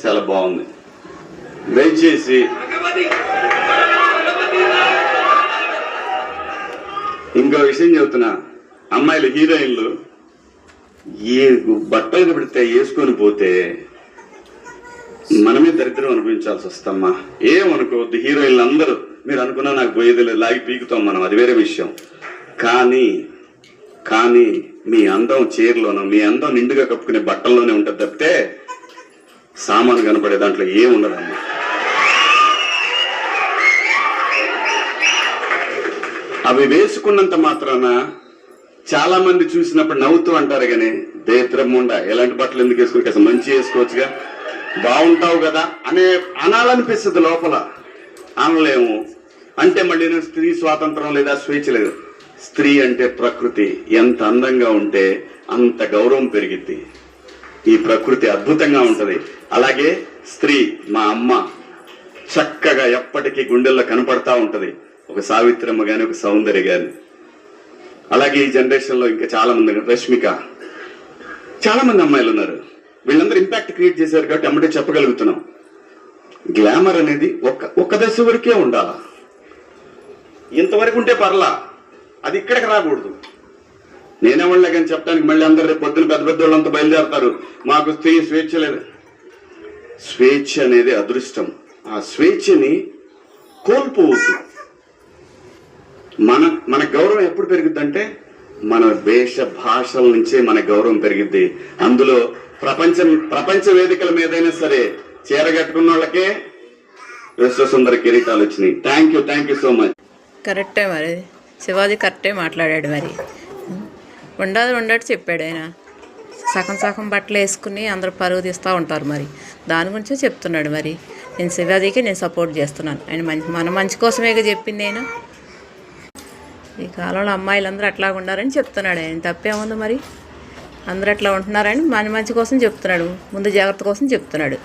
చాలా బాగుంది. దయచేసి ఇంకో విషయం చెబుతున్నా, అమ్మాయిలు హీరోయిన్లు ఏ బట్టలు పెడితే వేసుకొని పోతే మనమే దరిద్రం అనిపించాల్సి వస్తమ్మా. ఏమనుకోవద్దు, హీరోయిన్లు అందరూ మీరు అనుకున్నా నాకు పోయేది లేదు, లాగి పీకుతాం మనం, అది వేరే విషయం. కానీ మీ అందం చీరలోనూ మీ అందం నిండుగా కప్పుకునే బట్టల్లోనే ఉంటుంది తప్పితే సామాను కనపడే దాంట్లో ఏముండదమ్మా. అవి వేసుకున్నంత మాత్రాన చాలా మంది చూసినప్పుడు నవ్వుతూ అంటారు కానీ దేత్రముండ ఎలాంటి బట్టలు ఎందుకు వేసుకుని అసలు మంచి వేసుకోవచ్చుగా, బాగుంటావు కదా అనాలనిపిస్తుంది లోపల. అనలేము అంటే మళ్ళీ స్త్రీ స్వాతంత్రం లేదా స్వేచ్ఛ లేదు. స్త్రీ అంటే ప్రకృతి, ఎంత అందంగా ఉంటే అంత గౌరవం పెరిగిద్ది. ఈ ప్రకృతి అద్భుతంగా ఉంటది. అలాగే స్త్రీ మా అమ్మ చక్కగా ఎప్పటికీ గుండెల్లో కనపడతా ఉంటది, ఒక సావిత్రమ్మ గాని ఒక సౌందర్య గాని. అలాగే ఈ జనరేషన్ లో ఇంకా చాలా మంది, రష్మిక, చాలా మంది అమ్మాయిలు ఉన్నారు. వీళ్ళందరూ ఇంపాక్ట్ క్రియేట్ చేశారు కాబట్టి అమ్మటే చెప్పగలుగుతున్నాం. గ్లామర్ అనేది ఒక్క దశ వరకే ఉండాలా, ఇంతవరకు ఉంటే పర్లా, అది ఇక్కడికి రాకూడదు. నేనేవాళ్ళ కానీ చెప్పడానికి మళ్ళీ అందరు రేపు పొద్దున పెద్ద పెద్ద వాళ్ళంతా బయలుదేరతారు, మాకు స్త్రీ స్వేచ్ఛ లేదు. స్వేచ్ఛ అనేది అదృష్టం. ఆ స్వేచ్ఛని కోల్పోవద్దు. మన గౌరవం ఎప్పుడు పెరుగుద్దంటే మన వేష భాషల నుంచే మన గౌరవం పెరిగిద్ది. అందులో ప్రపంచ వేదికల మీదైనా సరే చీర కట్టుకున్న వాళ్ళకే విశ్వసుందర కిరీటాలు వచ్చినాయి. Thank you so much. కరెక్టే, మరి శివాజీ కరెక్టే మాట్లాడాడు. మరి ఉండట్టు చెప్పాడు ఆయన. సగం బట్టలు వేసుకుని అందరూ పరుగు తీస్తూ ఉంటారు, మరి దాని గురించే చెప్తున్నాడు. మరి నేను శివాజీకి సపోర్ట్ చేస్తున్నాను. ఆయన మన మంచి కోసమేగా చెప్పింది ఆయన. ఈ కాలంలో అమ్మాయిలందరూ అట్లా ఉండారని చెప్తున్నాడు ఆయన. తప్పేముంది, మరి అందరూ అట్లా ఉంటున్నారని మన మంచి కోసం చెప్తున్నాడు, ముందు జాగ్రత్త కోసం చెప్తున్నాడు.